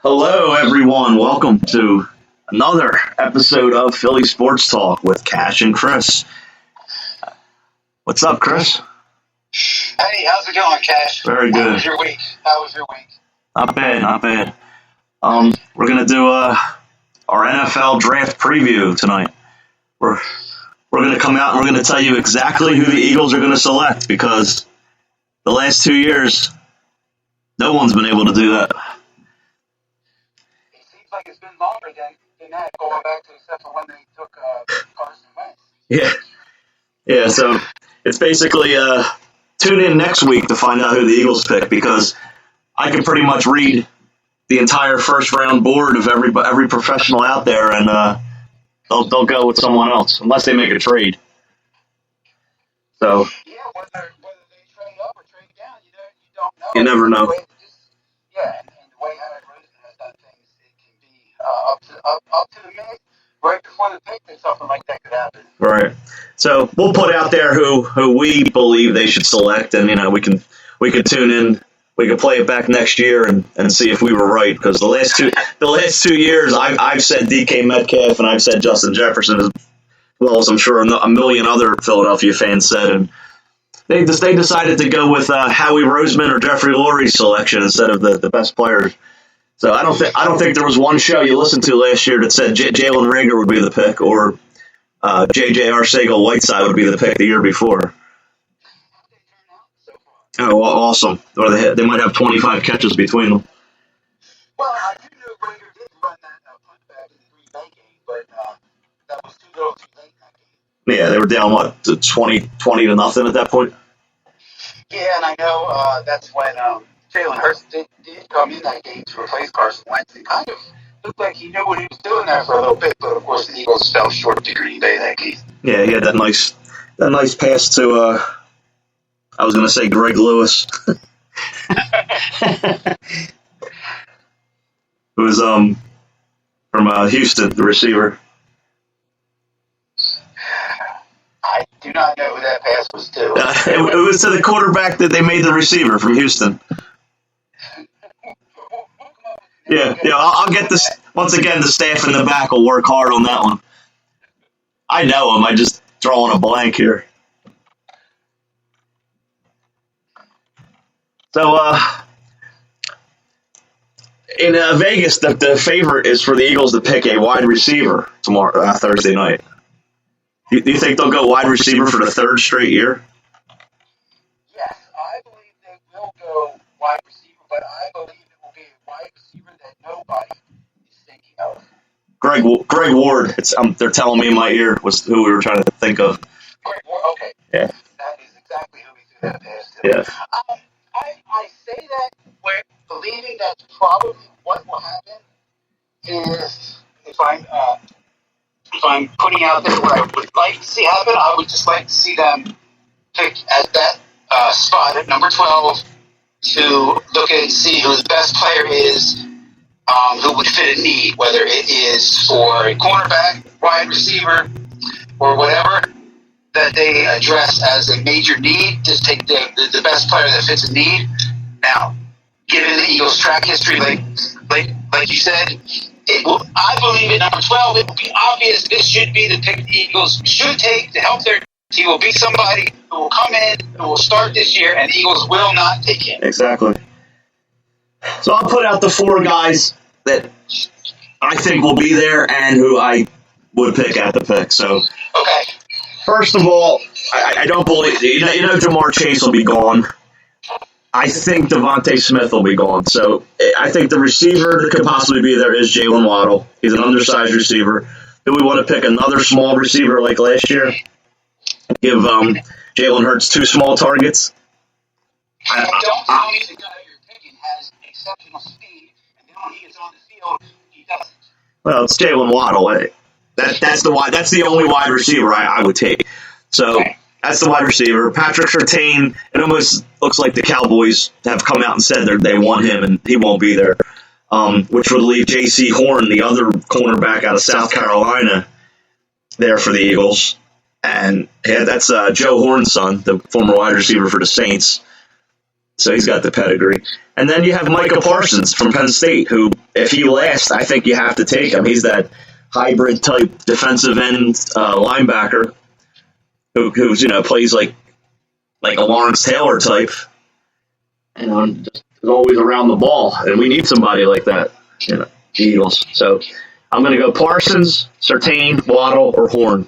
Hello, everyone. Welcome to another episode of Philly Sports Talk with Cash and Chris. What's up, Chris? Hey, how's it going, Cash? Very good. How was your week? Not bad, not bad. We're gonna do our NFL draft preview tonight. We're gonna come out and we're gonna tell you exactly who the Eagles are gonna select because the last 2 years, no one's been able to do that. It seems like it's been longer than that, going back to except for when they took Carson Wentz. Yeah. So it's basically tune in next week to find out who the Eagles pick because I can pretty much read the entire first round board of every professional out there, and they'll go with someone else unless they make a trade. So yeah, whether they trade up or trade down, you don't know. You never know. And the way Howard Rosen has done things, it can be up to the minute, right before the pick, that something like that could happen. Right. So we'll put out there who we believe they should select, and we can tune in. We can play it back next year and see if we were right. Because the last two years, I've said DK Metcalf and I've said Justin Jefferson, as well as I'm sure a million other Philadelphia fans said, and they decided to go with Howie Roseman or Jeffrey Lurie's selection instead of the best players. So I don't think there was one show you listened to last year that said Jalen Reagor would be the pick or J.J. Arcega-Whiteside would be the pick the year before. Oh, well, awesome. Or they might have 25 catches between them. Well, I do know Rager did run that punt back in the Green Bay game, but that was too little too late in that game. Yeah, they were down, 20 to nothing at that point? Yeah, and I know that's when Jalen Hurts did come in that game to replace Carson Wentz. It kind of looked like he knew what he was doing there for a little bit, but of course the Eagles fell short to Green Bay that game. Yeah, he had that nice pass to I was going to say Greg Lewis. Who was from Houston, the receiver. I do not know who that pass was to. It was to the quarterback that they made the receiver from Houston. Yeah. I'll get this. Once again, the staff in the back will work hard on that one. I know him. I just drawing a blank here. So, in Vegas, the favorite is for the Eagles to pick a wide receiver tomorrow, Thursday night. Do you think they'll go wide receiver for the third straight year? Yes, I believe they will go wide receiver, but I believe it will be a wide receiver that nobody is thinking of. Greg Ward. They're telling me in my ear was who we were trying to think of. Greg Ward, okay. Yeah. That is exactly who we threw that pass to. Yeah. I say that believing that's probably what will happen is if I'm putting out there what I would like to see happen, I would just like to see them pick at that spot at number 12 to look at and see who the best player is, who would fit a need, whether it is for a cornerback, wide receiver, or whatever that they address as a major need. Just take the best player that fits a need. Now, given the Eagles' track history, like you said, I believe at number 12, it will be obvious this should be the pick the Eagles should take to help their team. Will be somebody who will come in, who will start this year, and the Eagles will not take him. Exactly. So I'll put out the four guys that I think will be there and who I would pick at the pick. So, okay. First of all, I don't believe Jamar Chase will be gone. I think Devontae Smith will be gone. So I think the receiver that could possibly be there is Jalen Waddle. He's an undersized receiver. Do we want to pick another small receiver like last year? Give Jalen Hurts two small targets? I don't tell me the guy you're picking has exceptional speed, and then when he gets on the field, he doesn't. Well, it's Jalen Waddle. That's the only wide receiver I would take. So that's the wide receiver. Patrick Surtain, it almost looks like the Cowboys have come out and said they want him and he won't be there, which would leave J.C. Horn, the other cornerback out of South Carolina, there for the Eagles. And that's Joe Horn's son, the former wide receiver for the Saints. So he's got the pedigree. And then you have Micah Parsons from Penn State, who if he lasts, I think you have to take him. He's that hybrid type defensive end linebacker who's plays like a Lawrence Taylor type, and just is always around the ball. And we need somebody like that, the Eagles. So I'm going to go Parsons, Surtain, Waddle, or Horn.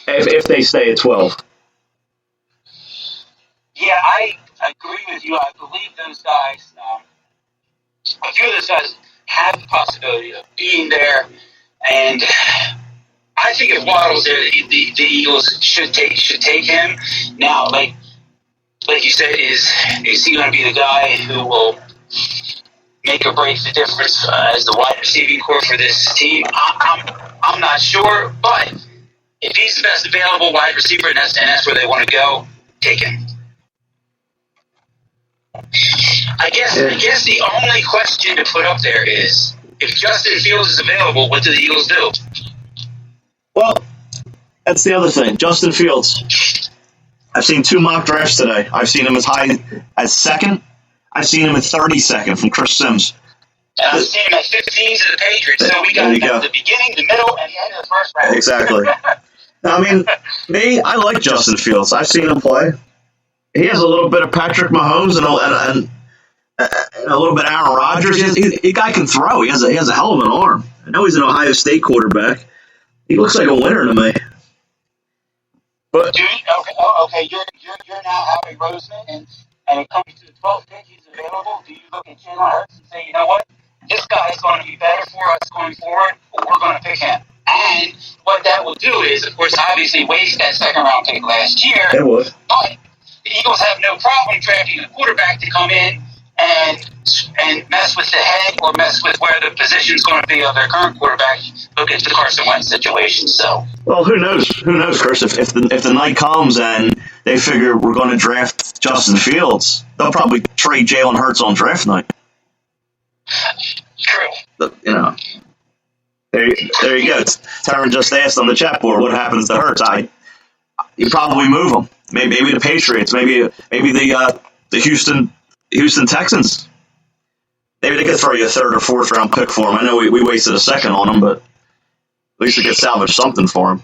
If they stay at 12. Yeah, I agree with you. I believe those guys, a few of those guys have the possibility of being there. And I think if Waddle's there, the Eagles should take him. Now, like you said, is he going to be the guy who will make or break the difference as the wide receiving core for this team? I'm not sure, but if he's the best available wide receiver and that's where they want to go, take him. I guess the only question to put up there is, if Justin Fields is available, what do the Eagles do? Well, that's the other thing. Justin Fields. I've seen 2 mock drafts today. I've seen him as high as second. I've seen him at 32nd from Chris Sims. And I've seen him at 15 to the Patriots. So we got the beginning, the middle, and the end of the first round. Exactly. I mean, I like Justin Fields. I've seen him play. He has a little bit of Patrick Mahomes and a little bit of Aaron Rodgers. The guy can throw. He has a hell of an arm. I know he's an Ohio State quarterback. He looks like a winner to me. But okay, you're now Howie Roseman, and it comes to the 12th pick, he's available. Do you look at Jalen Hurts and say, you know what, this guy is going to be better for us going forward, but we're going to pick him? And what that will do is, of course, obviously waste that second-round pick last year. It would. But the Eagles have no problem drafting a quarterback to come in and mess with the head or mess with where the position's going to be of their current quarterback. Look at the Carson Wentz situation. So, well, who knows? Who knows, Chris? If the night comes and they figure we're going to draft Justin Fields, they'll probably trade Jalen Hurts on draft night. True. But, there you go. Taryn just asked on the chat board what happens to Hurts. You probably move him. Maybe the Patriots. Maybe the Houston Texans. Maybe they could throw you a 3rd or 4th round pick for him. I know we wasted a second on him, but at least we could salvage something for him.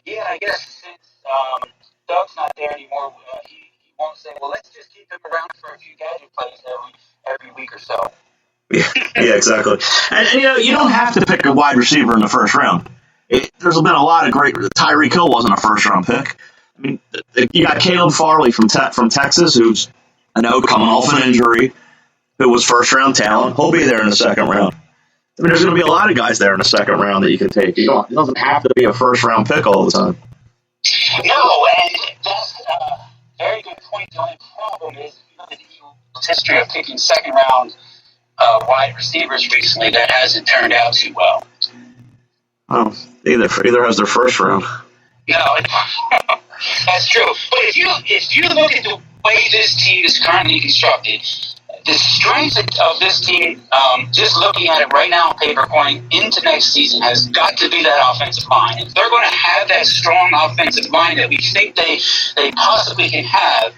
Yeah, I guess since Doug's not there anymore, he won't say, well, let's just keep him around for a few gadget plays every week or so. Yeah, exactly. And you don't have to pick a wide receiver in the first round. There's been a lot of great. Tyreek Hill wasn't a first round pick. I mean, you got Caleb Farley from Texas, who's coming off an injury, who was first round talent. He'll be there in the second round. I mean, there's going to be a lot of guys there in the second round that you can take. It doesn't have to be a first round pick all the time. No, and that's a very good point. The only problem is, if you look at the Eagles' history of picking second round wide receivers recently, that hasn't turned out too well. Oh, either has their first round. No, that's true. But if you look at the way this team is currently constructed, the strength of this team, just looking at it right now on paper going into next season, has got to be that offensive line. If they're going to have that strong offensive line that we think they possibly can have,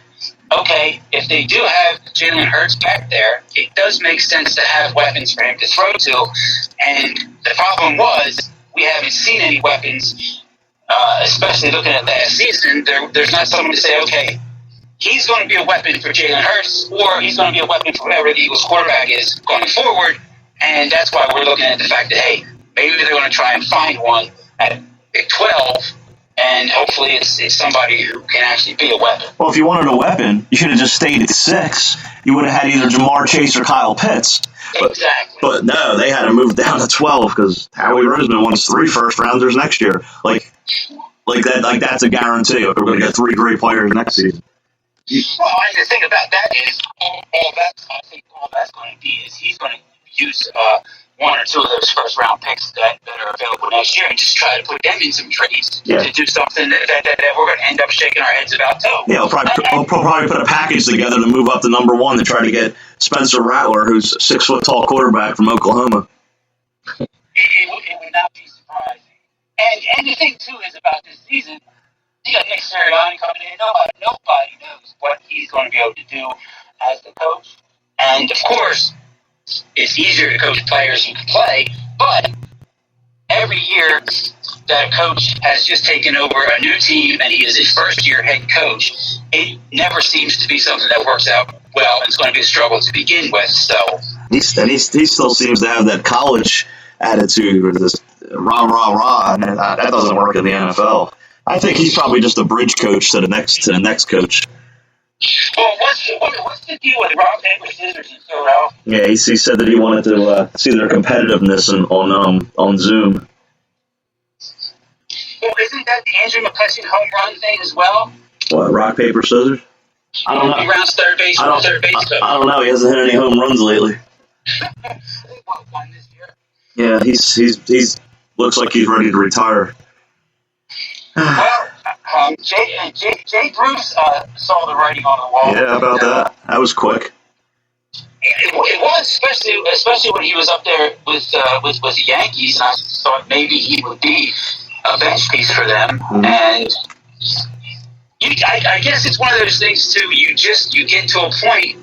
okay, if they do have Jalen Hurts back there, it does make sense to have weapons for him to throw to. And the problem was, we haven't seen any weapons, especially looking at last season. There's not someone to say, okay, he's going to be a weapon for Jalen Hurts, or he's going to be a weapon for whatever the Eagles quarterback is going forward. And that's why we're looking at the fact that, hey, maybe they're going to try and find one at pick 12, and hopefully it's somebody who can actually be a weapon. Well, if you wanted a weapon, you should have just stayed at 6. You would have had either Jamar Chase or Kyle Pitts. Exactly. But no, they had to move down to 12 because Howie Roseman wants 3 first-rounders next year. Like that's a guarantee. We're going to get 3 great players next season. Well, and the thing about that is, all that's going to be is he's going to use 1 or 2 of those first-round picks that are available next year and just try to put them in some trades to do something that we're going to end up shaking our heads about, too. Yeah, we'll probably put a package together to move up to number 1 to try to get Spencer Rattler, who's a 6-foot-tall quarterback from Oklahoma. It would not be surprising. And the thing, too, is about this season, you got Nick Sirianni coming in. Nobody knows what he's going to be able to do as the coach. And, of course, it's easier to coach players who can play, but every year that a coach has just taken over a new team and he is his first-year head coach, it never seems to be something that works out well. It's going to be a struggle to begin with. So he still seems to have that college attitude, or this rah rah rah, and that doesn't work in the NFL. I think he's probably just a bridge coach to the next coach. Well, what's the deal with rock, paper, scissors in Philadelphia? Yeah, he said that he wanted to see their competitiveness on Zoom. Well, isn't that the Andrew McCutcheon home run thing as well? What, rock, paper, scissors? I don't know. He rounds third base, third base coach. I don't know. He hasn't hit any home runs lately. I think one this year. Yeah, he's looks like he's ready to retire. Well, Jay Bruce saw the writing on the wall. Yeah, about that. That was quick. It was, especially when he was up there with the Yankees, and I thought maybe he would be a bench piece for them. Mm-hmm. And I guess it's one of those things too. You get to a point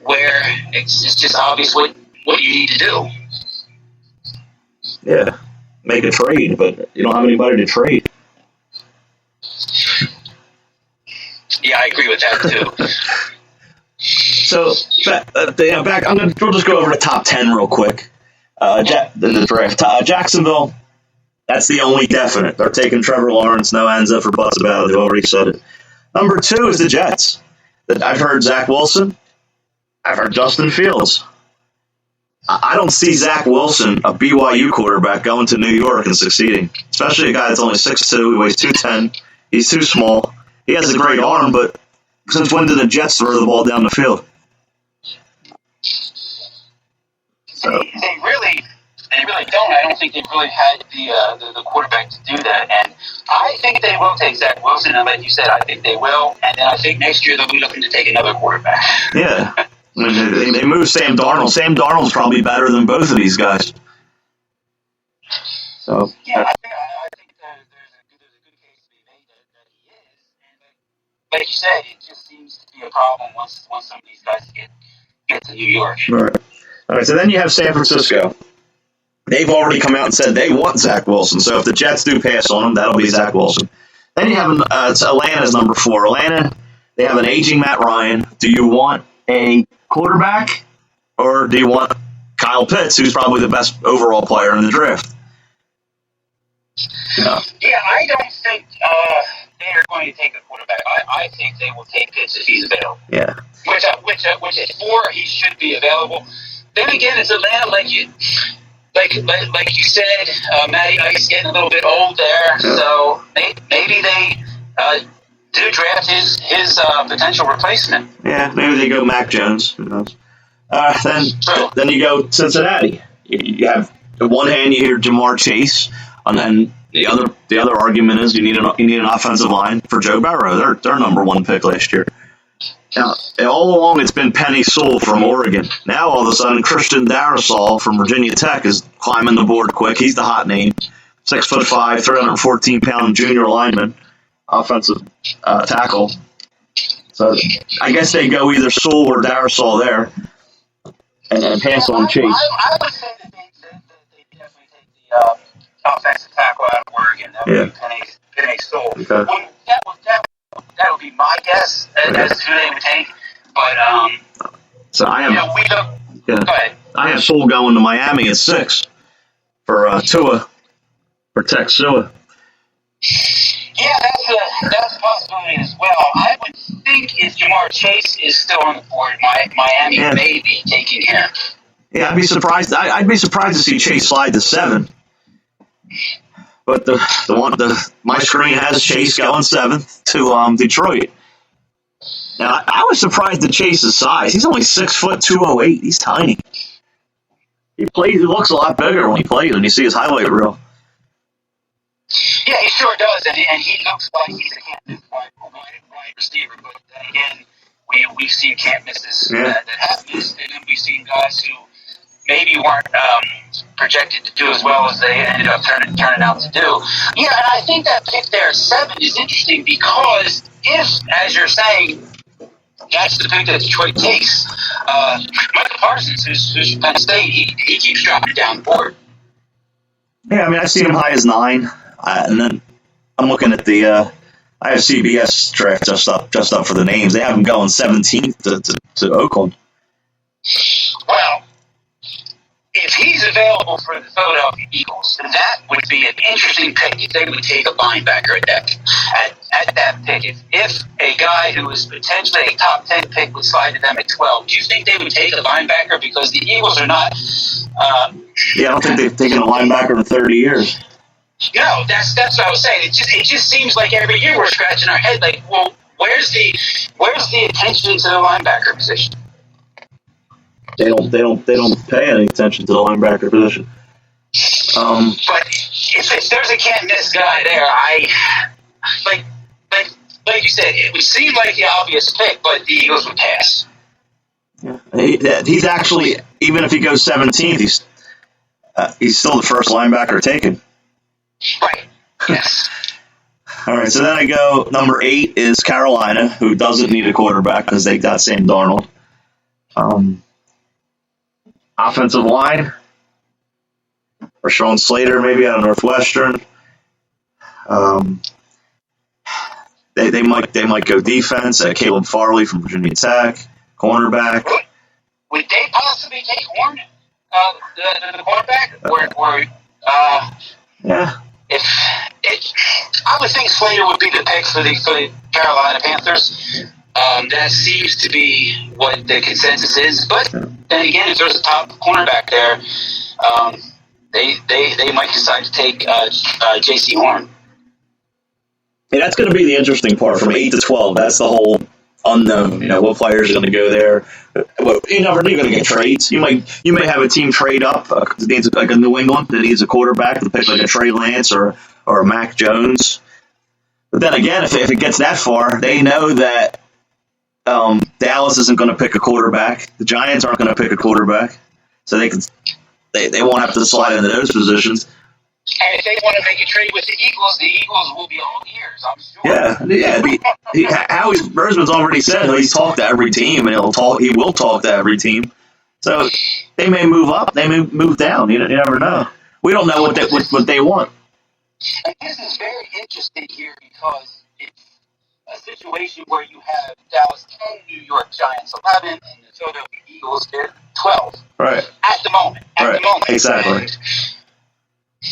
where it's just obvious what you need to do. Yeah, make a trade, but you don't have anybody to trade. Yeah, I agree with that too. So back. We'll just go over the top 10 real quick. The draft. Jacksonville. That's the only definite. They're taking Trevor Lawrence. No ands, if or buts about it. They've already said it. Number 2 is the Jets. I've heard Zach Wilson. I've heard Justin Fields. I don't see Zach Wilson, a BYU quarterback, going to New York and succeeding. Especially a guy that's only 6'2", he weighs 210. He's too small. He has a great arm, but since when did the Jets throw the ball down the field? So. They really don't. I don't think they've really had the quarterback to do that. And I think they will take Zach Wilson. And like you said, I think they will. And then I think next year they'll be looking to take another quarterback. Yeah. I mean, they moved Sam Darnold. Sam Darnold's probably better than both of these guys. So yeah, I think there's a good case to be made that he is. And like you said, it just seems to be a problem once some of these guys get to New York. All right. So then you have San Francisco. They've already come out and said they want Zach Wilson. So if the Jets do pass on him, that'll be Zach Wilson. Then you have it's Atlanta's number 4. Atlanta, they have an aging Matt Ryan. Do you want a quarterback, or do you want Kyle Pitts, who's probably the best overall player in the draft? Yeah, I don't think they are going to take a quarterback. I think they will take Pitts if he's available. Yeah. Which is 4, he should be available. Then again, it's Atlanta, like you said, Matty Ice getting a little bit old there, so maybe they do draft his potential replacement. Yeah, maybe they go Mac Jones. Who knows? Then you go Cincinnati. You have on one hand you hear Jamar Chase, and then the other argument is you need an offensive line for Joe Burrow. Their number 1 pick last year. Now, all along it's been Penny Sewell from Oregon. Now all of a sudden Christian Darrisaw from Virginia Tech is climbing the board quick. He's the hot name. 6'5", 314-pound junior lineman, offensive tackle. So I guess they go either Sewell or Darrisaw there, and pass on Chase. I would say that they definitely take the offensive tackle out of Oregon. That would be Penny Sewell. Okay. Well, that would be my guess as to who they would take. But so I have. Go ahead. I have Sewell going to Miami at 6 for Tua, for Tech Tua. Yeah, that's a possibility as well. I would think if Jamar Chase is still on the board, Miami may be taking him. Yeah, I'd be surprised. I'd be surprised to see Chase slide to 7. But my screen has Chase going 7th to Detroit. Now I was surprised at Chase's size. He's only 6 foot 208. He's tiny. He looks a lot bigger when he plays. When you see his highlight reel. Yeah, he sure does, and he looks like he's a can't-miss wide receiver. But then again, we've seen can't-misses that have missed, and then we've seen guys who maybe weren't projected to do as well as they ended up turning out to do. Yeah, and I think that pick there, 7, is interesting because if, as you're saying, that's the pick that Detroit takes. Michael Parsons, who's from Penn State, he keeps dropping down the board. Yeah, I mean, I've seen him high as 9, and then I'm looking at the. I have CBS draft just up for the names. They have him going 17th to Oakland. Well, if he's available for the Philadelphia Eagles, that would be an interesting pick if they would take a linebacker at that pick. If a guy who is potentially a top 10 pick would slide to them at 12, do you think they would take a linebacker? Because the Eagles are not. Yeah, I don't think they've taken a linebacker in 30 years. No, that's what I was saying. It just seems like every year we're scratching our head like, well, where's the attention to the linebacker position? They don't pay any attention to the linebacker position. But if there's a can't miss guy there, like you said, it would seem like the obvious pick, but the Eagles would pass. Yeah. He's actually, even if he goes 17th, he's still the first linebacker taken. Right. Yes. All right. So then I go number 8 is Carolina, who doesn't need a quarterback because they got Sam Darnold. Offensive line, Rashawn Slater, maybe out of Northwestern. They might go defense. Caleb Farley from Virginia Tech, cornerback. Would they possibly take Horn, the cornerback? Yeah. I would think Slater would be the pick for the Carolina Panthers. That seems to be what the consensus is. But then again, if there's a top cornerback there, they might decide to take J.C. Horn. Yeah, that's going to be the interesting part from 8 to 12. That's the whole unknown. What players are going to go there. You never know. You're going to get trades. You may have a team trade up. Needs like a New England that needs a quarterback to pick like a Trey Lance or a Mac Jones. But then again, if it gets that far, they know that Dallas isn't going to pick a quarterback. The Giants aren't going to pick a quarterback, so they won't have to slide into those positions. And if they want to make a trade with the Eagles will be all ears, I'm sure. Yeah. Howie Roseman's already said he's talked to every team, and he will talk to every team. So they may move up, they may move down. You never know. We don't know what they want. And this is very interesting here because it's a situation where you have Dallas 10, New York Giants 11, and the Philadelphia Eagles they're 12. Right. At the moment. Exactly.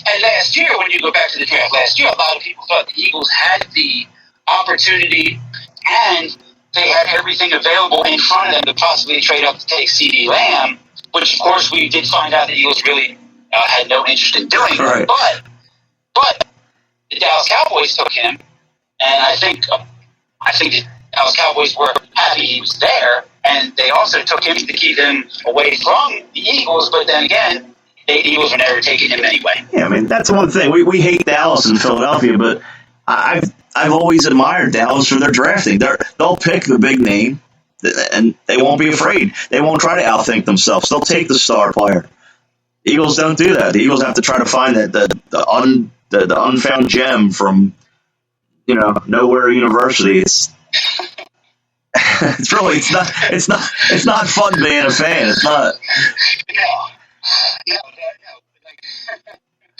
And last year, when you go back to the draft last year, a lot of people thought the Eagles had the opportunity and they had everything available in front of them to possibly trade up to take C.D. Lamb, which, of course, we did find out the Eagles really had no interest in doing. Right. But the Dallas Cowboys took him, and I think the Dallas Cowboys were happy he was there, and they also took him to keep him away from the Eagles, but then again, the Eagles were never taking him anyway. Yeah, I mean, that's one thing. We hate Dallas and Philadelphia, but I've always admired Dallas for their drafting. They'll pick the big name, and they won't be afraid. They won't try to outthink themselves. They'll take the star player. The Eagles don't do that. The Eagles have to try to find the unfound gem from nowhere university. It's not fun being a fan. It's not. No.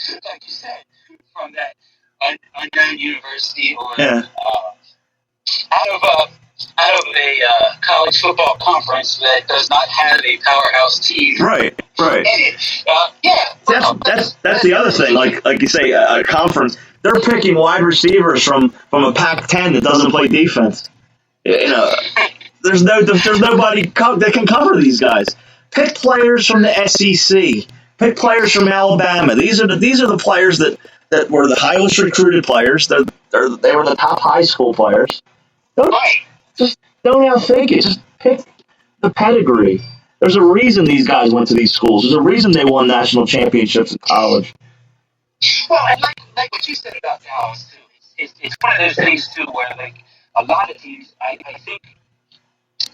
Like you said, from that unknown university or out of a college football conference that does not have a powerhouse team. Right. In it. That's the other thing. Like you say, a conference. They're picking wide receivers from a Pac-10 that doesn't play defense. There's nobody that can cover these guys. Pick players from the SEC. Pick players from Alabama. These are the players that were the highest recruited players. They were the top high school players. Don't outthink it. Just pick the pedigree. There's a reason these guys went to these schools. There's a reason they won national championships in college. Well, and like what you said about Dallas too, it's one of those things too where like a lot of teams, I think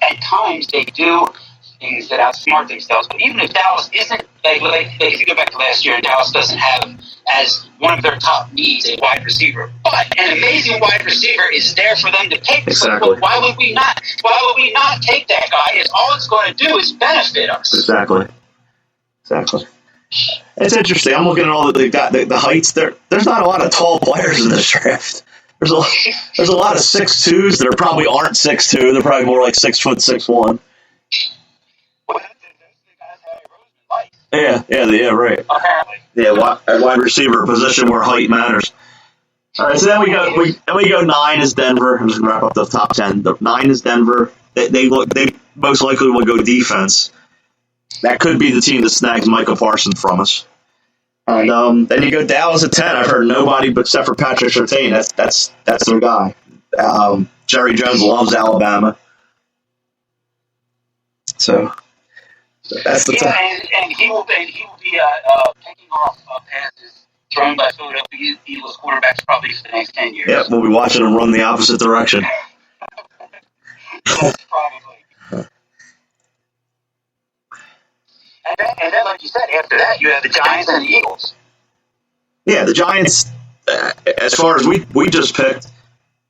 at times they do things that outsmart themselves. But even if Dallas isn't, like if you go back to last year, Dallas doesn't have as one of their top needs a wide receiver, but an amazing wide receiver is there for them to pick. Exactly. So why would we not? Why would we not take that guy? Is all it's going to do is benefit us. Exactly. It's interesting. I'm looking at all that they've got the heights. There's not a lot of tall players in this draft. There's a lot of 6'2s that probably aren't 6'2. They're probably more like 6 foot 6'1. Yeah, right. Apparently. Yeah, wide receiver, position where height matters. All right, so then we go 9 is Denver. I'm just gonna wrap up the top 10. 9 is Denver. They most likely will go defense. That could be the team that snags Michael Parsons from us. And then you go Dallas at 10. I've heard nobody but except for Patrick Surtain. That's their guy. Jerry Jones loves Alabama. So that's the top. And he will be picking off passes thrown by Philadelphia Eagles quarterbacks probably for the next 10 years. Yeah, we'll be watching him run the opposite direction. Yes, probably. And then, like you said, after that, you have the Giants and the Eagles. Yeah, the Giants, as far as we just picked,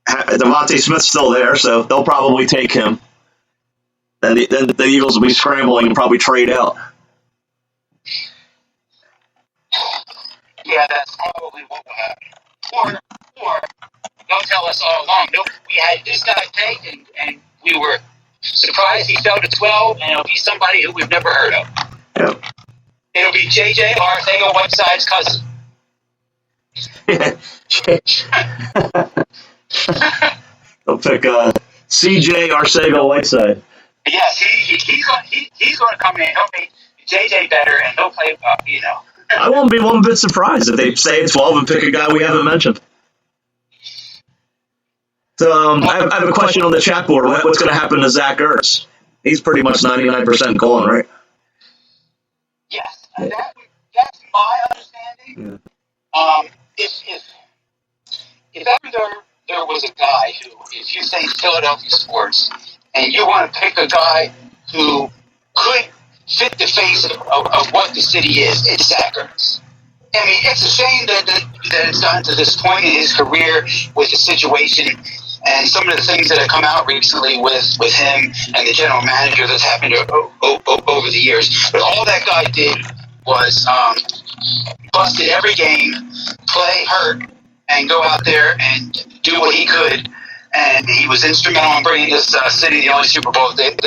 Devontae Smith's still there, so they'll probably take him. Then the Eagles will be scrambling and probably trade out. Yeah, that's probably what will happen. Or they'll tell us all along, nope, we had this guy taken, and we were surprised he fell to 12, and it'll be somebody who we've never heard of. Yep. It'll be J.J. Arcega-Whiteside's cousin. They'll pick C.J. Arcega-Whiteside. Yes, he's going to come in. He'll make J.J. better, and he'll play, I won't be one bit surprised if they stay at 12 and pick a guy we haven't mentioned. So I have a question on the chat board. What's going to happen to Zach Ertz? He's pretty much 99% gone, right? Yes, that's my understanding. Yeah. If ever there was a guy who, if you say Philadelphia sports, and you want to pick a guy who could fit the face of what the city is, it's Zach Ertz. I mean, it's a shame that it's gotten to this point in his career with the situation and some of the things that have come out recently with him and the general manager that's happened over the years. But all that guy did was busted every game, play hurt, and go out there and do what he could. And he was instrumental in bringing this city the only Super Bowl that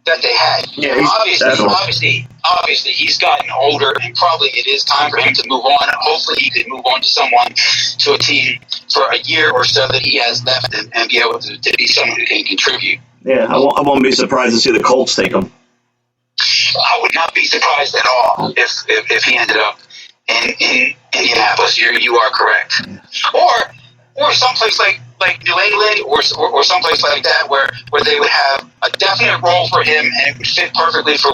they had. Yeah, obviously, he's gotten older, and probably it is time for him to move on. And hopefully, he could move on to a team for a year or so that he has left, and be able to be someone who can contribute. Yeah, I won't be surprised to see the Colts take him. I would not be surprised at all if he ended up in Indianapolis. You are correct. Or someplace like New England or someplace like that where they would have a definite role for him and it would fit perfectly for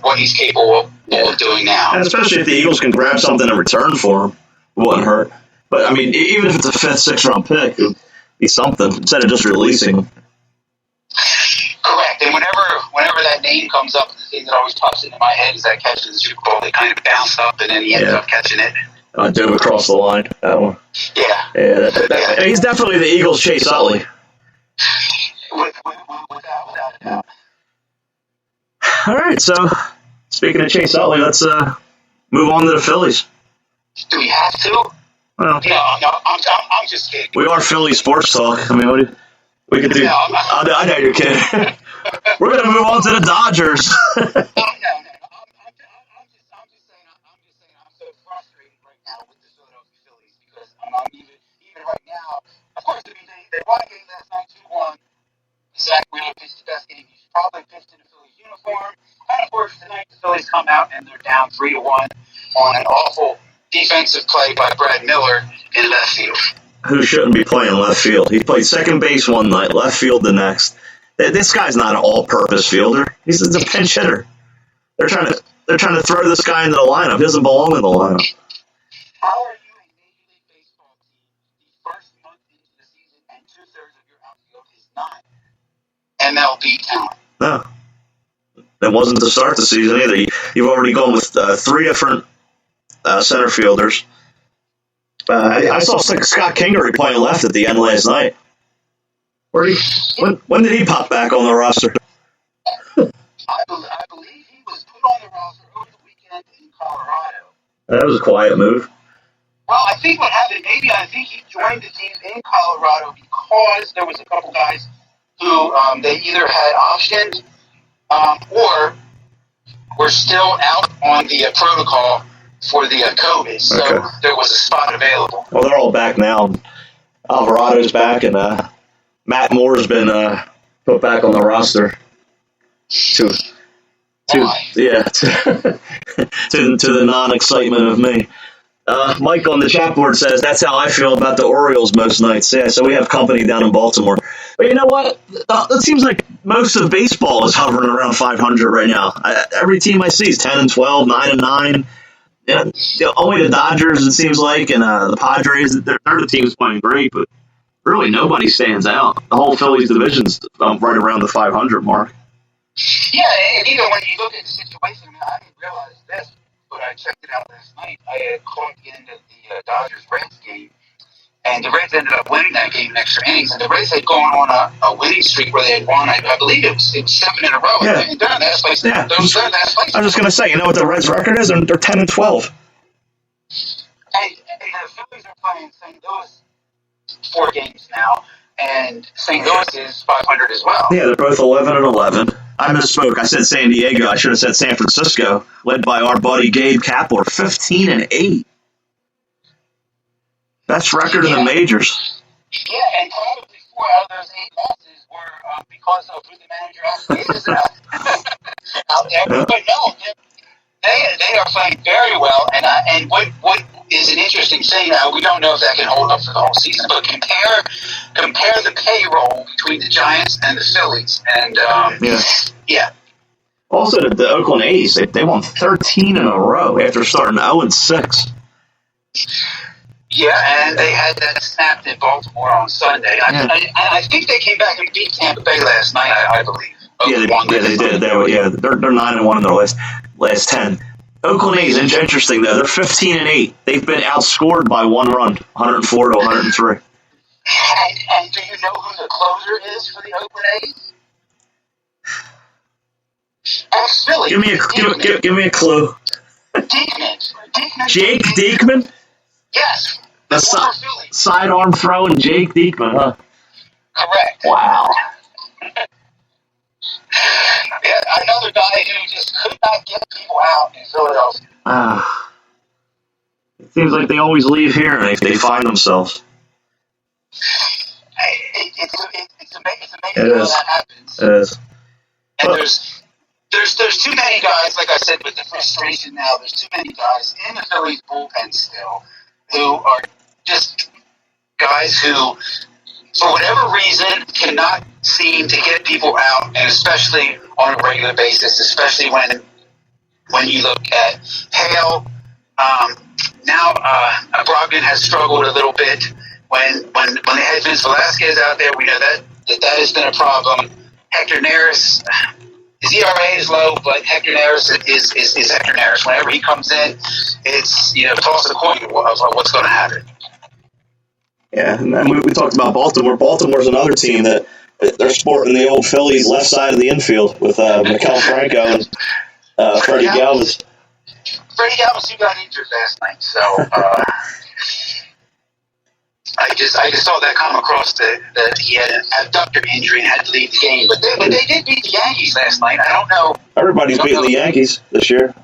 what he's capable of doing now. And especially if the Eagles can grab something in return for him, it wouldn't hurt. But, I mean, even if it's a 5th, 6th round pick, it would be something instead of just releasing him. Correct. And whenever that name comes up, the thing that always pops into my head is that catch in the Super Bowl. They kind of bounce up and then he ends up catching it. Dove across the line. That one. Yeah. He's definitely the Eagles' Chase Utley. Without a doubt. All right, so speaking of Chase Utley, let's move on to the Phillies. Do we have to? Well, no, I'm just kidding. We are Philly sports talk. I mean, we could do. No, I know you're kidding. We're gonna move on to the Dodgers. No. Even right now, of course, I mean, they won a game last night 2-1. Zach Wheeler pitched the best game he's probably pitched in a Phillies uniform. And of course, tonight the Phillies come out and they're down 3-1 on an awful defensive play by Brad Miller in left field. Who shouldn't be playing left field? He played second base one night, left field the next. This guy's not an all-purpose fielder. He's a pinch hitter. They're trying to throw this guy into the lineup. He doesn't belong in the lineup. How are you a Major League Baseball team? The first month into the season and 2/3 of your outfield is not MLB talent. No, it wasn't to start the season either. You've already gone with 3 different center fielders. I saw Scott Kingery playing left at the end last night. When did he pop back on the roster? I believe he was put on the roster over the weekend in Colorado. That was a quiet move. Well, I think what happened, I think he joined the team in Colorado because there was a couple guys who they either had optioned or were still out on the protocol for the COVID. So there was a spot available. Well, they're all back now. Alvarado's back, and Matt Moore's been put back on the roster. To the non-excitement of me. Mike on the chat board says, that's how I feel about the Orioles most nights. Yeah, so we have company down in Baltimore. But you know what? It seems like most of baseball is hovering around 500 right now. Every team I see is 10 and 12, 9 and 9. Only the Dodgers, it seems like, and the Padres, they're the teams playing great, but really nobody stands out. The whole Phillies division's right around the 500 mark. Yeah, and even when you look at the situation, I didn't realize this, but I checked it out last night. I had caught the end of the Dodgers-Reds game, and the Reds ended up winning that game in extra innings, and the Reds had gone on a winning streak where they had won, I believe it was 7 in a row, yeah. and they're in last place. Yeah. They're in last place. I was just going to say, you know what the Reds' record is? They're 10 and 12. And the Phillies are playing St. Louis 4 games now, and St. Louis is 500 as well. Yeah, they're both 11 and 11. I misspoke. I said San Diego. I should have said San Francisco, led by our buddy Gabe Kapler, 15 and 8. Best record in the majors. Yeah, and probably 4 out of those 8 losses were because of who the manager actually is out there. Yeah. But no, they are playing very well. And what is an interesting thing, we don't know if that can hold up for the whole season, but compare the payroll between the Giants and the Phillies. And, yeah. Also, the Oakland A's, they won 13 in a row after starting 0-6. Yeah, and they had that snapped in Baltimore on Sunday. I think they came back and beat Tampa Bay last night, I believe. They did. They're 9-1 in their last 10. Oakland A's, interesting though. They're 15 and 8. They've been outscored by 1 run, 104 to 103. And do you know who the closer is for the Oakland A's? Ex-Philly. Give me a clue. Diekman. Jake Diekman? Yes. The sidearm throwing Jake Diekman, huh? Correct. Wow. Yeah, another guy who just could not get people out in Philadelphia. It seems like they always leave here and they find themselves. It's amazing how that happens. It is. And there's too many guys, like I said, with the frustration now, there's too many guys in the Phillies bullpen still who are just guys who, for whatever reason, cannot seem to get people out, and especially on a regular basis, especially when you look at Hale. Now Brogdon has struggled a little bit. When they had Vince Velasquez out there, we know that has been a problem. Hector Neris, his ERA is low, but Hector Neris is Hector Neris. Whenever he comes in, it's toss a coin of what's going to happen. Yeah, and then we talked about Baltimore. Baltimore's another team that they're sporting the old Phillies left side of the infield with Maikel Franco and Freddie Galvis. Freddie Galvis, who got injured last night, so I just saw that come across that he had an abductor injury and had to leave the game. But they did beat the Yankees last night. I don't know. Everybody's beating the Yankees this year.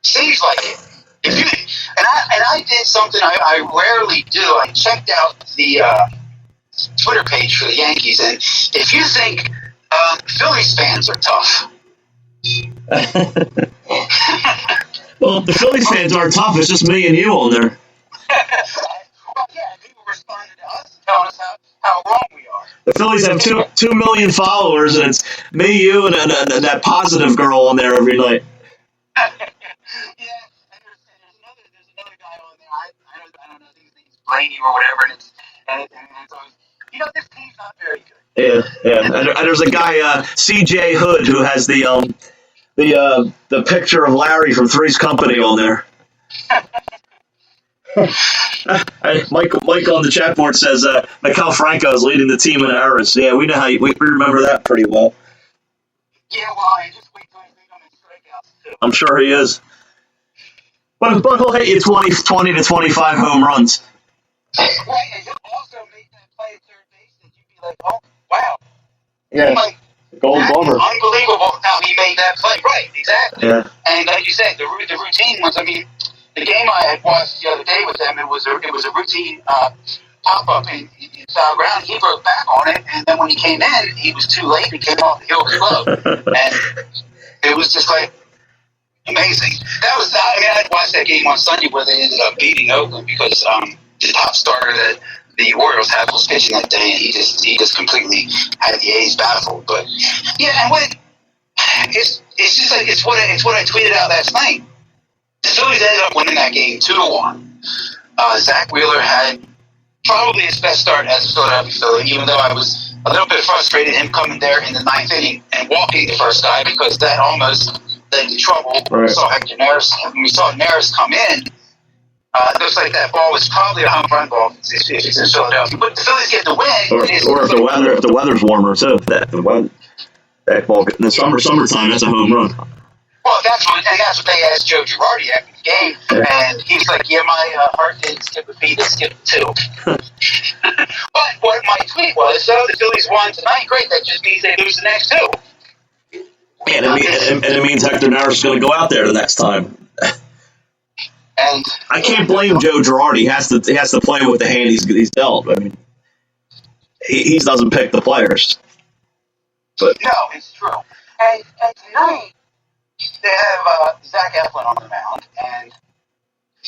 Seems like it. I did something I rarely do. I checked out the Twitter page for the Yankees, and if you think Phillies fans are tough. Well, the Phillies fans aren't tough. It's just me and you on there. Well, yeah, people responded to us telling us how wrong we are. The Phillies have 2 million followers, and it's me, you, and that positive girl on there every night. Yeah, and there's another guy on there. I don't know, I think his name's Blaney or whatever, and so this team's not very good. Yeah. And there's a guy, C.J. Hood, who has the the picture of Larry from Three's Company on there. Mike on the chat board says Maikel Franco is leading the team in errors. Yeah, we know we remember that pretty well. Yeah, well, and just wait till he's leading in strikeouts too. I'm sure he is. But he'll hit you 20 to 25 home runs. Right, and he'll also make that play at third base that you'd be like, oh, wow. Yeah, like, Golden Glover. Unbelievable how he made that play. Right, exactly. Yeah. And like you said, the routine was, I mean, the game I had watched the other day with them, it was a routine pop-up in foul ground. He broke back on it, and then when he came in, he was too late. He came off the hill slow. And it was just like amazing. That was, I mean, I watched that game on Sunday where they ended up beating Oakland because the top starter that the Orioles had was pitching that day, and he just completely had the A's baffled. But yeah, and when it's just like it's what I tweeted out last night. The Phillies ended up winning that game 2-1. Zach Wheeler had probably his best start as a Philadelphia Philly, even though I was a little bit frustrated him coming there in the ninth inning and walking the first guy because that almost led to trouble. Right. We saw Neris come in. It looks like that ball was probably a home run ball if it's in Philadelphia. But the Phillies get the win. Or if the weather's warmer too, that ball in the summertime, that's a home run. Well, that's what they asked Joe Girardi after the game, and he's like, "Yeah, my heart didn't skip a beat; it skipped two." But what my tweet was, so the Phillies won tonight. Great, that just means they lose the next two. And it means Hector Neris is going to go out there the next time. And I can't blame Joe Girardi. He has to play with the hand he's dealt. I mean, he doesn't pick the players. But no, it's true. And tonight they have Zach Eflin on the mound, and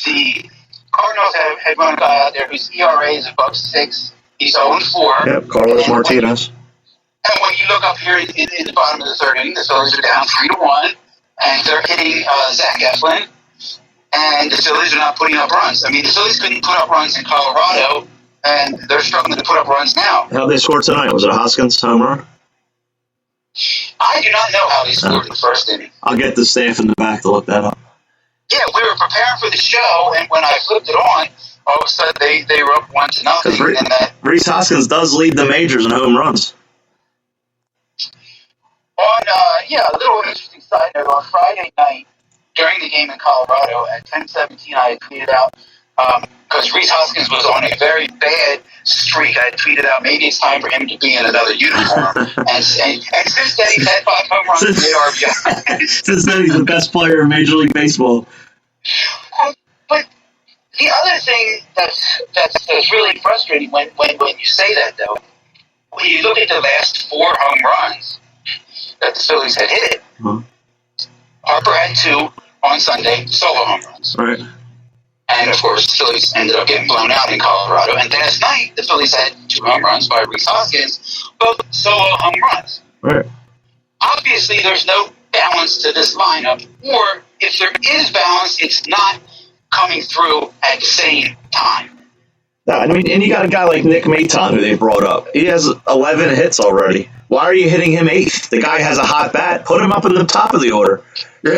the Cardinals had run a guy out there whose ERA is above 6. He's 0-4. Yep, Carlos Martinez. And when you look up here in the bottom of the third inning, the Phillies are down 3-1, and they're hitting Zach Eflin. And the Phillies are not putting up runs. I mean, the Phillies couldn't put up runs in Colorado, and they're struggling to put up runs now. How'd they score tonight? Was it a Hoskins home run? I do not know how they scored in the first inning. I'll get the staff in the back to look that up. Yeah, we were preparing for the show, and when I flipped it on, all of a sudden they were up 1-0. Rhys Hoskins does lead the majors in home runs. A little interesting side note, on Friday night, during the game in Colorado at 10:17, I had tweeted out, because Rhys Hoskins was on a very bad streak, I had tweeted out, maybe it's time for him to be in another uniform. and since then, he's had 5 home runs and 8 RBIs. Since then, he's the best player in Major League Baseball. But the other thing that's really frustrating when you say that, though, when you look at the last 4 home runs that the Phillies had hit, Harper had 2 on Sunday, solo home runs. Right. And, of course, the Phillies ended up getting blown out in Colorado. And last night, the Phillies had 2 home runs by Rhys Hoskins, both solo home runs. Right. Obviously, there's no balance to this lineup. Or, if there is balance, it's not coming through at the same time. No, I mean, and you got a guy like Nick Maton who they brought up. He has 11 hits already. Why are you hitting him 8th? The guy has a hot bat. Put him up in the top of the order. You're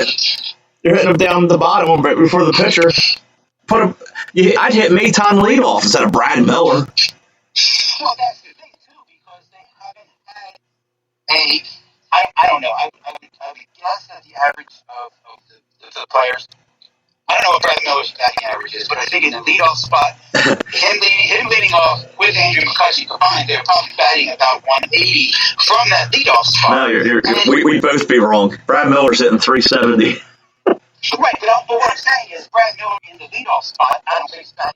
hitting him down the bottom before the pitcher. I'd hit Maton leadoff instead of Brad Miller. Well, that's the thing, too, because they haven't had I don't know, I would guess that the average of the players, I don't know what Brad Miller's batting average is, but I think in the leadoff spot, him leading off with Andrew McCutcheon combined, they're probably batting about 180 from that leadoff spot. No, we'd both be wrong. Brad Miller's hitting 370. Right, but what I'm saying is Brad Miller in the leadoff spot, I don't think he's batting.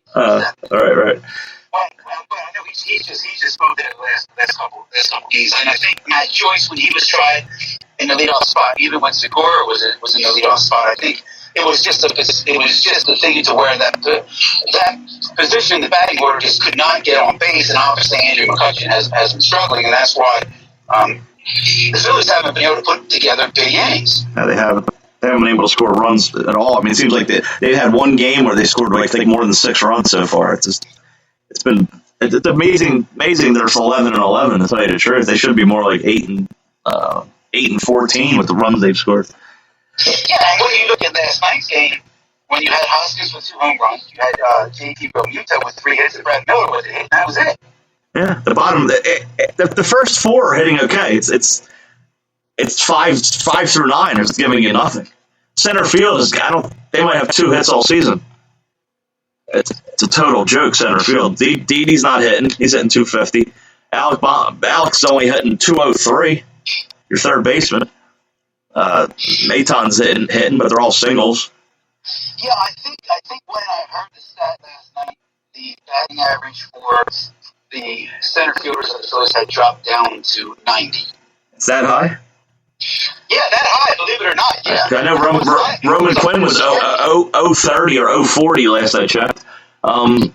Right. Well, I know he's just moved it the last couple games, and I think Matt Joyce, when he was tried in the leadoff spot, even when Segura was in the leadoff spot, I think it was just a thing to where that position in the batting order just could not get on base, and obviously Andrew McCutcheon has been struggling, and that's why the Phillies haven't been able to put together big innings. No, they haven't. They haven't been able to score runs at all. I mean, it seems like they had one game where they scored, I think, more than 6 runs so far. It's amazing. There's 11-11. To tell you the truth, they should be more like 8 and 14 with the runs they've scored. Yeah, and when you look at last night's game, when you had Hoskins with 2 home runs, you had J.T. Realmuto with 3 hits, and Brad Miller with a hit, and that was it. Yeah, the bottom, the first 4 are hitting okay. It's 5 through 9 is giving you nothing. Center field is, they might have 2 hits all season. It's a total joke, center field. Didi's not hitting. He's hitting 250. Alex only hitting 203. Your third baseman. Maton's hitting, but they're all singles. Yeah, I think when I heard the stat last night, the batting average for the center fielders of the Phillies had dropped down to 90. Is that high? Yeah, that high, believe it or not. Yeah. I know Roman Quinn was 030 or 040 last I checked. Moniak,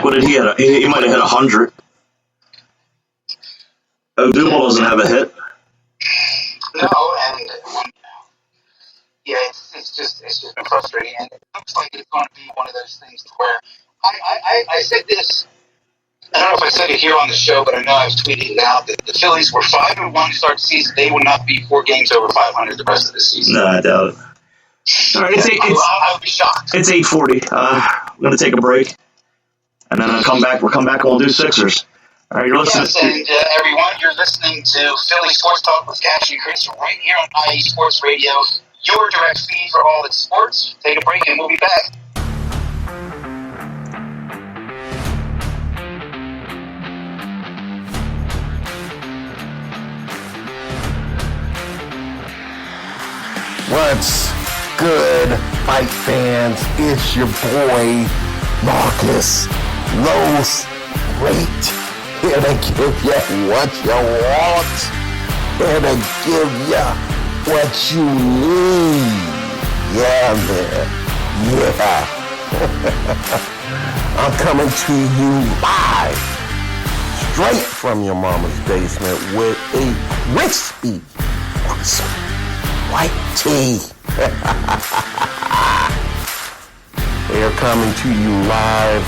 what did he hit? He might have hit 100. Odubel doesn't have a hit. No, and yeah, it's just been frustrating, and it looks like it's going to be one of those things where I said this. I don't know if I said it here on the show, but I know I've tweeted it out that the Phillies were 5-1 to start the season. They will not be 4 games over 500 the rest of the season. No, I doubt it. All right, I would be shocked. It's 8:40. I'm going to take a break, and then I'll come back. We'll come back and we'll do Sixers. All right, you're listening. Yes, and everyone, you're listening to Philly Sports Talk with Cash and Chris right here on IE Sports Radio, your direct feed for all its sports. Take a break, and we'll be back. What's good, fight fans? It's your boy, Marcus Los Great, here to give you what you want, here to give you what you need. Yeah, man. Yeah. I'm coming to you live, straight from your mama's basement with a crispy, awesome white tea. We are coming to you live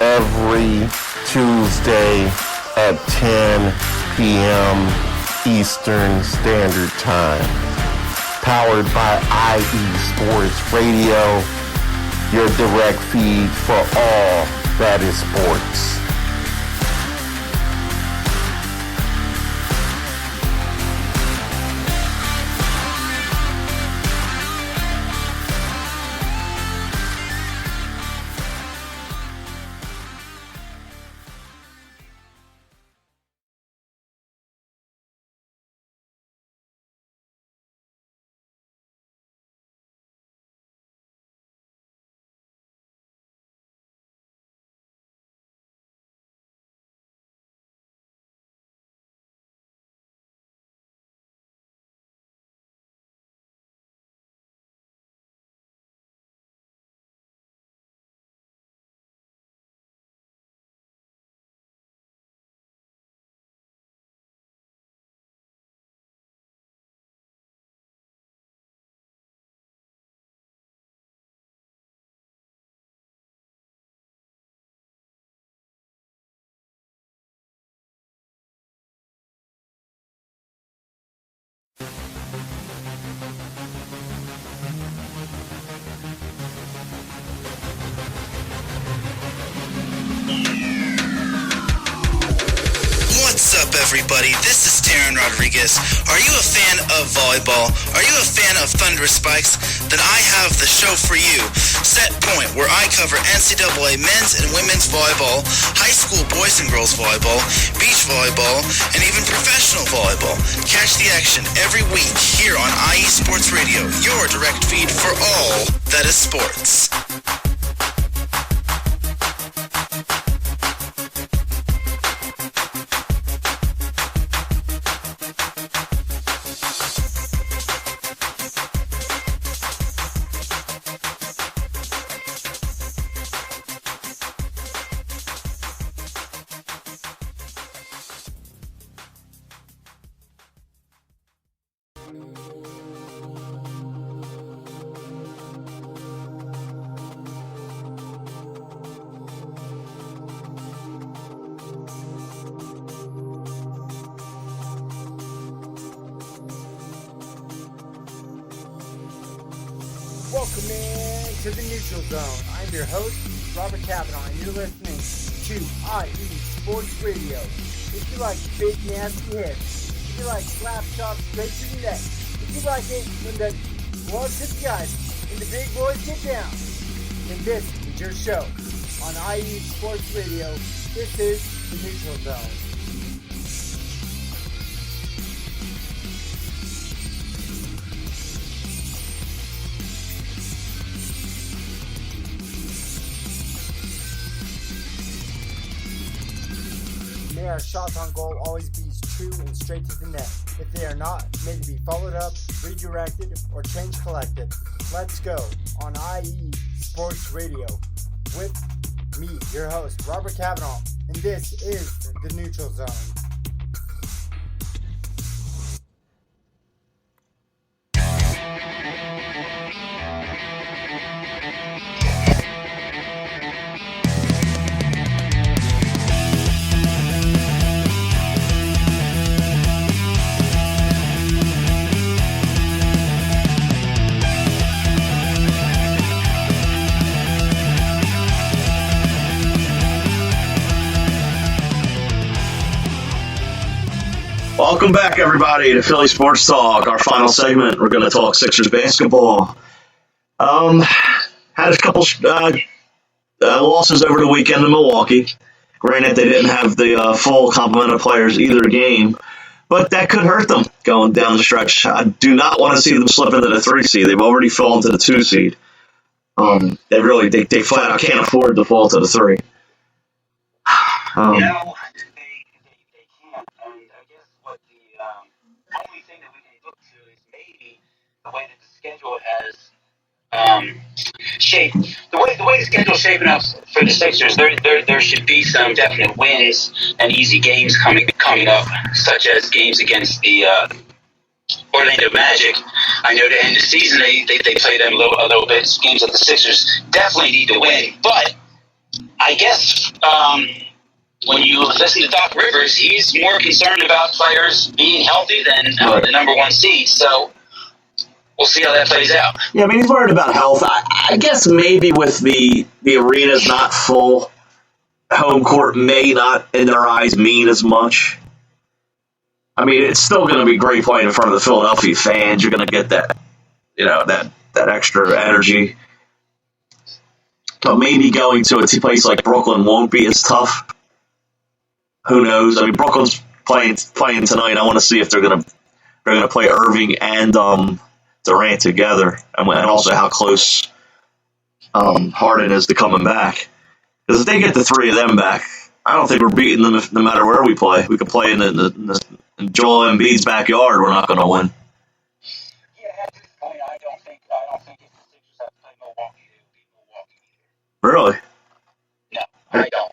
every Tuesday at 10 p.m. Eastern Standard Time. Powered by IE Sports Radio, your direct feed for all that is sports. What's up, everybody? This is Taryn Rodriguez. Are you a fan of volleyball? Are you a fan of Thunderous Spikes? Then I have the show for you, Set Point, where I cover NCAA men's and women's volleyball, high school boys and girls volleyball, beach volleyball, and even professional volleyball. Catch the action every week here on IE Sports Radio, your direct feed for all that is sports. Welcome in to the Neutral Zone. I'm your host, Robert Kavanaugh, and you're listening to IE Sports Radio. If you like big, nasty hits, if you like slap shots straight to the neck, if you like it when the gloves hit the ice and the big boys get down, then this is your show. On IE Sports Radio, this is the Neutral Zone. May our shots on goal always be true and straight to the net. If they are not, may they be followed up, redirected, or change collected. Let's go on IE Sports Radio with me, your host, Robert Kavanaugh, and this is the Neutral Zone. Welcome back, everybody, to Philly Sports Talk. Our final segment, we're going to talk Sixers basketball. Had a couple losses over the weekend in Milwaukee. Granted, they didn't have the full complement of players either game, but that could hurt them going down the stretch. I do not want to see them slip into the 3 seed. They've already fallen to the 2 seed. They flat out can't afford to fall to the 3. No, they can't. And I guess what the only thing that we can look to is maybe the way that the schedule has shaped. The way the schedule's shaping up for the Sixers, there should be some definite wins and easy games coming up, such as games against the Orlando Magic. I know to end the season they play them a little bit. Games that the Sixers definitely need to win, but I guess. When you listen to Doc Rivers, he's more concerned about players being healthy than the number 1 seed. So we'll see how that plays out. Yeah, I mean, he's worried about health. I guess maybe with the arena's not full, home court may not, in their eyes, mean as much. I mean, it's still going to be great playing in front of the Philadelphia fans. You're going to get that, that extra energy. But maybe going to a place like Brooklyn won't be as tough. Who knows? I mean, Brooklyn's playing tonight. I want to see if they're gonna play Irving and Durant together, and also how close Harden is to coming back. Because if they get the 3 of them back, I don't think we're beating them no matter where we play. We could play in Joel Embiid's backyard. We're not going to win. Yeah, at this point, I don't think if the Sixers have to play Milwaukee, they will beat Milwaukee either. Really? No, I don't.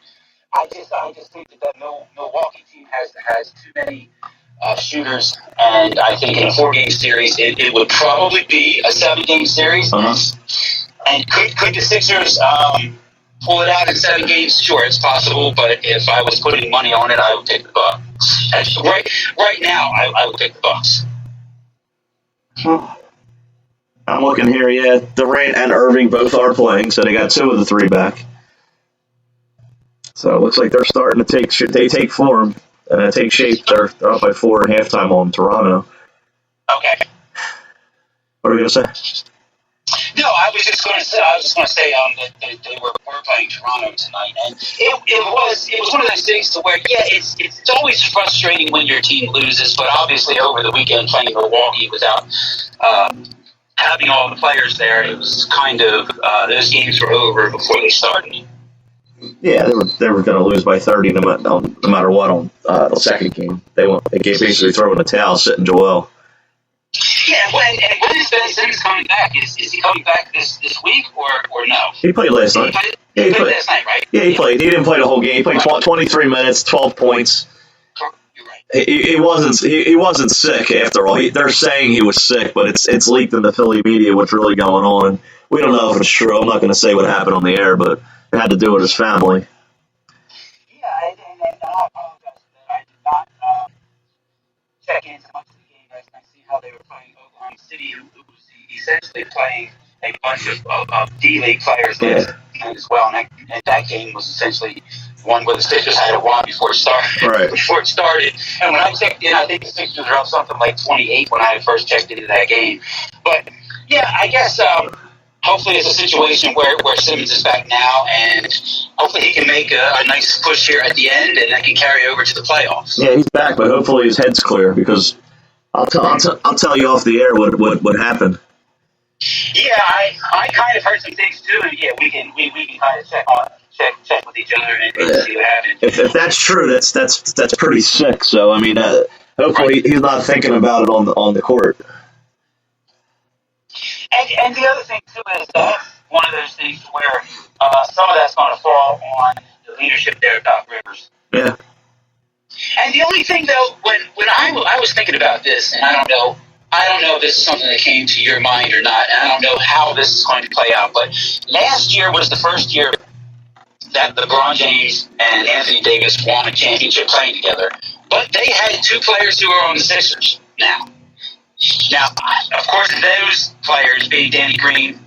I just think that Milwaukee team has too many shooters, and I think in a 4-game series, it would probably be a 7-game series. Uh-huh. And could the Sixers pull it out in 7 games? Sure, it's possible, but if I was putting money on it, I would take the Bucks. Right now, I would take the Bucks. I'm looking here, yeah. Durant and Irving both are playing, so they got 2 of the 3 back. So it looks like they're starting to take form and take shape. They're up by 4 at halftime on Toronto. Okay. What are we going to say? No, I was just going to say that they were playing Toronto tonight, and it was one of those things to where it's always frustrating when your team loses, but obviously over the weekend playing Milwaukee without having all the players there, it was kind of those games were over before they started. Yeah, they were going to lose by 30 no matter what on the second game. They basically throwing the towel, sitting Joel. Yeah, when is Ben Simmons coming back? Is he coming back this week or no? He played last night. He played last night, right? Yeah, he played. He didn't play the whole game. He played 23 minutes, 12 points. You're right. He wasn't sick after all. They're saying he was sick, but it's leaked in the Philly media what's really going on. We don't know if it's true. I'm not going to say what happened on the air, but it had to do with his family. Yeah, and I apologize that I did not check into much of the game last night, see how they were playing Oklahoma City, who was essentially playing a bunch of D-League players Yeah. as well. And that game was essentially one where the Sixers had it won before it started. Right. Before it started. And when I checked in, I think the Sixers were up something like 28 when I first checked into that game. But, yeah, I guess hopefully it's a situation where Simmons is back now, and hopefully he can make a nice push here at the end, and that can carry over to the playoffs. Yeah, he's back, but hopefully his head's clear, because I'll tell you off the air what happened. Yeah, I kind of heard some things too, and yeah, we can kind of check with each other and see what happens. If that's true, that's pretty sick. So I mean, hopefully he's not thinking about it on the court. And the other thing too is one of those things where some of that's going to fall on the leadership there at Doc Rivers. Yeah. And the only thing though, when I was thinking about this, and I don't know if this is something that came to your mind or not, and I don't know how this is going to play out, but last year was the first year that LeBron James and Anthony Davis won a championship playing together. But they had two players who are on the Sixers now. Now, of course, those players, being Danny Green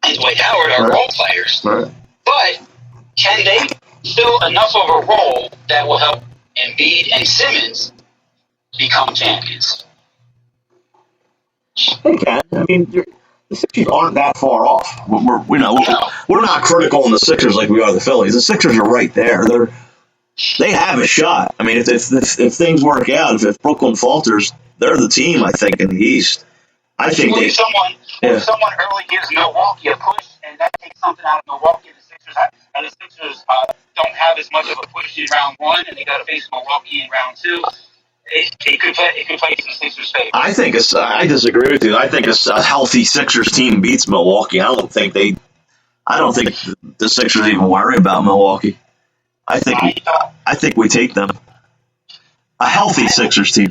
and Dwight Howard, are role players. Right. But can they fill enough of a role that will help Embiid and Simmons become champions? They can. I mean, the Sixers aren't that far off. We're not critical on the Sixers like we are the Phillies. The Sixers are right there. They have a shot. I mean, if things work out, if Brooklyn falters, they're the team, I think, in the East. I think if someone early gives Milwaukee a push, and that takes something out of Milwaukee, and the Sixers don't have as much of a push in round one, and they got to face Milwaukee in round two. It could play to the Sixers' favor. I disagree with you. I think a healthy Sixers team beats Milwaukee. I don't think the Sixers even worry about Milwaukee. I think we take them. A healthy Sixers team.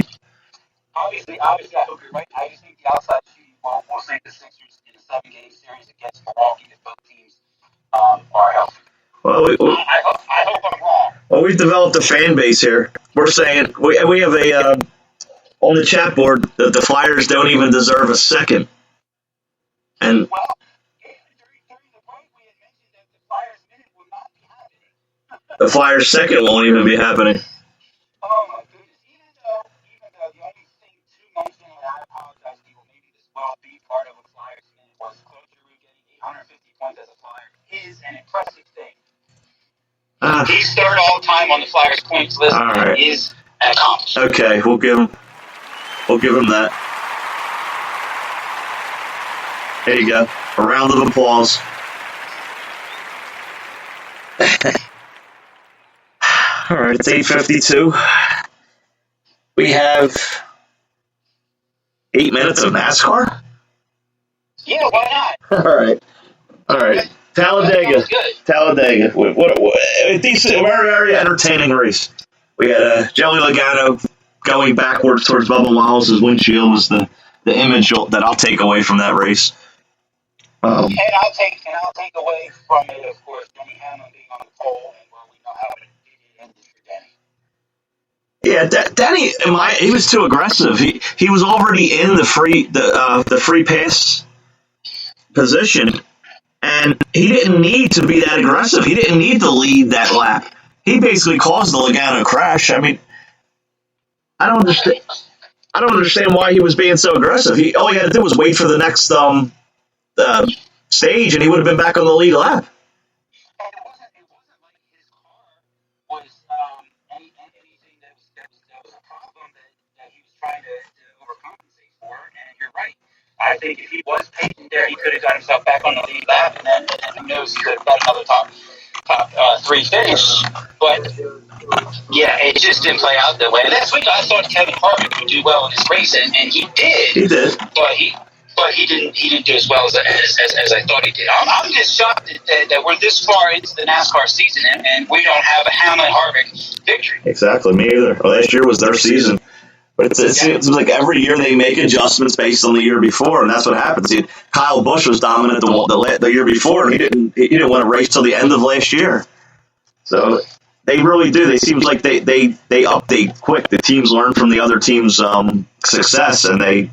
Obviously, I hope you're right. I just think the outside shooting will sink the Sixers in a 7-game series against Milwaukee if both teams are healthy. Well, I hope I'm wrong. Well, we've developed a fan base here. We're saying we have a on the chat board that the Flyers don't even deserve a second. And during the break, we had mentioned that the Flyers' minute will not be happening. the Flyers' second won't even be happening. Oh my goodness! Even though the only thing to mention, and I apologize, people, maybe this will be part of a Flyers minute, was Claude Giroux getting 850 points as a Flyer is an impressive thing. He's third all time on the Flyers points list. All right. Is an accomplishment. Okay, we'll give him that. There you go. A round of applause. All right, it's 8:52. We have 8 minutes of NASCAR. Yeah, why All right. Talladega. What a decent, very, very entertaining race. We had Joey Logano going backwards towards Bubba Wallace's windshield was the image that I'll take away from that race. And I'll take away from it, of course, Denny Hamlin being on the pole, and we know how it ended for Denny. Yeah, Denny, he was too aggressive. He was already in the free pass position. And he didn't need to be that aggressive. He didn't need to lead that lap. He basically caused the Logano crash. I mean, I don't understand why he was being so aggressive. All he had to do was wait for the next stage, and he would have been back on the lead lap. And it wasn't like his car was anything that was a problem that he was trying to overcompensate for. And you're right. I think if he was patient there, he could have got himself back on the lead lap, and then who knows, he could have got another top 3 finish. But yeah, it just didn't play out that way. And last week I thought Kevin Harvick would do well in this race, and he did. He did, but he didn't do as well as I thought he did. I'm just shocked that we're this far into the NASCAR season and we don't have a Hamlin-Harvick victory. Exactly, me either. Last year was their season. But it seems like every year they make adjustments based on the year before, and that's what happens. Kyle Busch was dominant the year before, and he didn't win a race till the end of last year. So they really do. They seem like they update quick. The teams learn from the other team's success, and they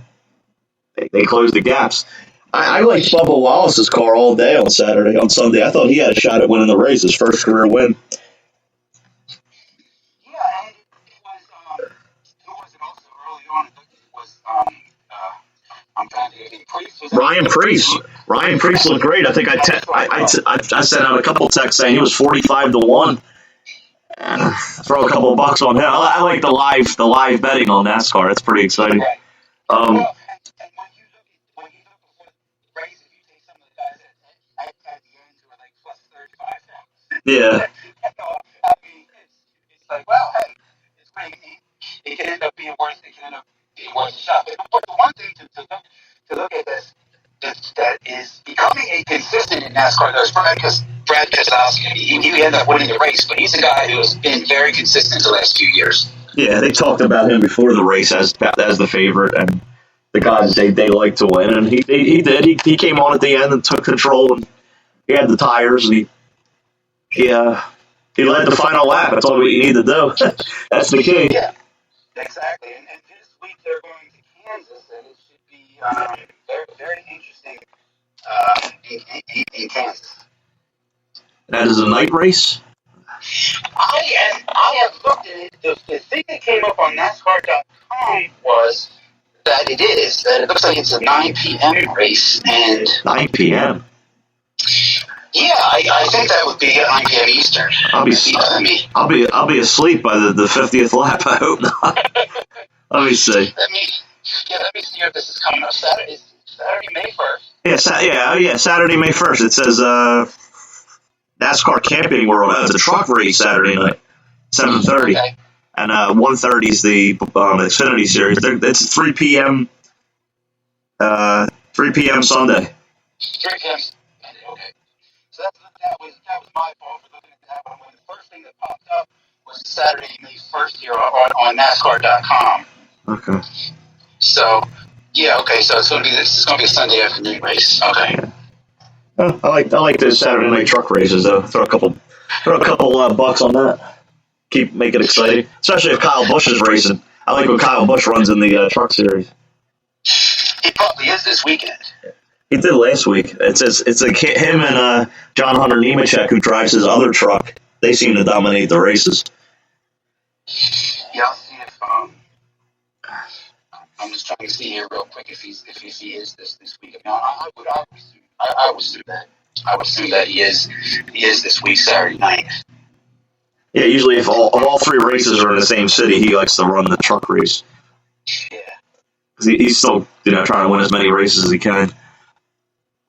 close the gaps. I liked Bubba Wallace's car all day on Sunday. I thought he had a shot at winning the race, his first career win. Yeah, and it was, who was it also early on? I think it was, I'm trying to think, Priest. Ryan Priest. Ryan Priest looked great. I think I sent out a couple texts saying he was 45-1. Throw a couple of bucks on him. I like the live betting on NASCAR. That's pretty exciting. Right. Um, Well, and when you look before the race, if you take some of the guys at the end who are like plus 35 now, yeah. I mean, it's like, well, hey, it's pretty neat. It can end up being worth. It can end up being worth a shot. But the one thing to look at this that is becoming a consistent in NASCAR though is Brad Keselowski. He ended up winning the race, but he's a guy who has been very consistent the last few years. Yeah, they talked about him before the race as the favorite and the guys they like to win, and he did. He came on at the end and took control, and he had the tires, and he led the final lap. That's all you need to do. That's the key. Yeah, exactly. And this week they're going to Kansas, and it should be very, very interesting in Kansas. That is a night race. I have looked at it. The thing that came up on NASCAR.com was that it looks like it's a 9 p.m. race, and 9 p.m. Yeah, I think that would be 9 p.m. Eastern. I'll be asleep by the 50th lap. I hope not. Let me see. Let me see if this is coming up Saturday May 1st. Yeah, Saturday, May 1st. It says NASCAR Camping World. It's a truck race Saturday night, 7:30, Okay. and 1:30 is the Xfinity Series. It's 3 p.m. 3 p.m. Sunday. 3 p.m. Okay. So that was my fault for looking at that one. When the first thing that popped up was Saturday, May 1st here on NASCAR.com. Okay. So yeah, okay. So it's going to be a Sunday afternoon race. Okay. I like the Saturday night truck races though. Throw a couple bucks on that. Make it exciting, especially if Kyle Busch is racing. I like when Kyle Busch runs in the truck series. He probably is this weekend. He did last week. It's like him and John Hunter Nemechek, who drives his other truck. They seem to dominate the races. Yeah, I'll see if I'm just trying to see here real quick if he is this week. I would assume that. I would assume that he is this week Saturday night. Yeah, usually if all three races are in the same city, he likes to run the truck race. Yeah. He's still trying to win as many races as he can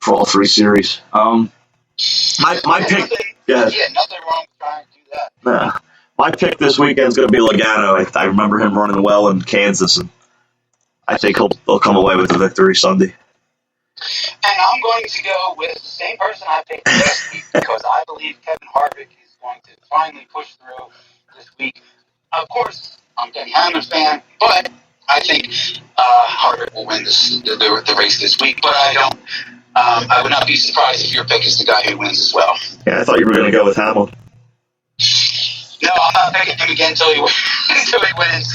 for all three series. My pick. Nothing wrong with trying to do that. My pick this weekend is going to be Logano. I remember him running well in Kansas, and I think he'll come away with the victory Sunday. And I'm going to go with the same person I picked last week because I believe Kevin Harvick is going to finally push through this week. Of course, I'm a Denny Hamlin fan, but I think Harvick will win the race this week. But I would not be surprised if your pick is the guy who wins as well. Yeah, I thought you were going to go with Hamlin. No, I'm not picking him again until he wins.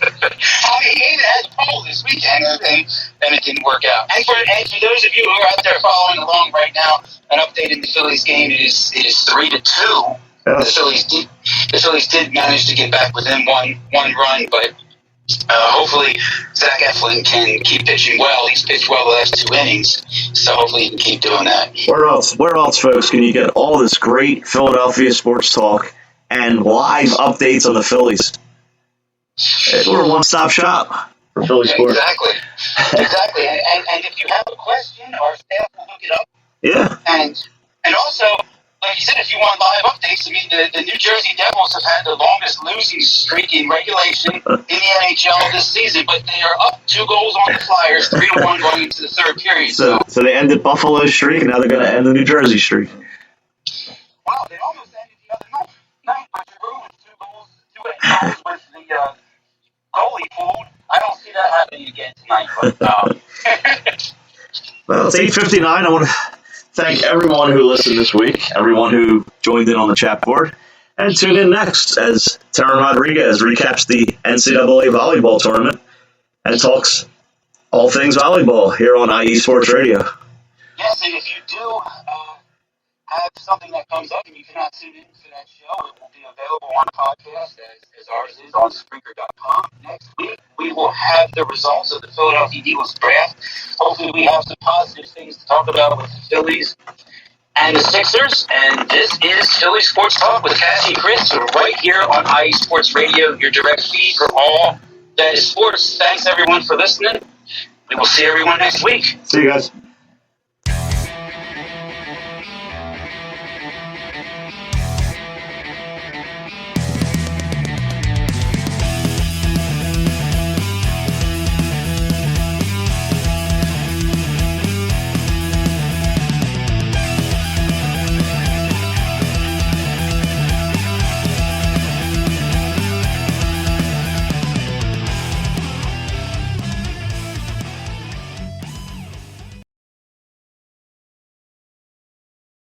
I mean, he even had a pole this weekend, and it didn't work out. And for those of you who are out there following along right now and updating the Phillies game, it is 3-2. Yeah. The Phillies did manage to get back within one run, but hopefully Zach Eflin can keep pitching well. He's pitched well the last 2 innings, so hopefully he can keep doing that. Where else, folks, can you get all this great Philadelphia sports talk and live updates on the Phillies? We're a one-stop shop for Philly sports. Exactly. And if you have a question, our staff will look it up. Yeah. And also, like you said, if you want live updates, I mean, the New Jersey Devils have had the longest losing streak in regulation in the NHL this season, but they are up 2 goals on the Flyers, 3-1 going into the third period. So they ended Buffalo's streak, and now they're going to end the New Jersey streak. Wow, they almost ended the other night, but Giroux with 2 goals with the goalie pulled. I don't see that happening again tonight. But Well, it's 8:59. I want to thank everyone who listened this week, everyone who joined in on the chat board, and tune in next as Taryn Rodriguez recaps the NCAA volleyball tournament and talks all all things volleyball here on IE Sports Radio. Yes, and if you do have something that comes up and you cannot tune in for that show, it will be available on podcast as ours is on Spreaker.com. Next week, we will have the results of the Philadelphia Eagles draft. Hopefully, we have some positive things to talk about with the Phillies and the Sixers. And this is Philly Sports Talk with Cassie and Chris, right here on IE Sports Radio, your direct feed for all that is sports. Thanks, everyone, for listening. We will see everyone next week. See you guys.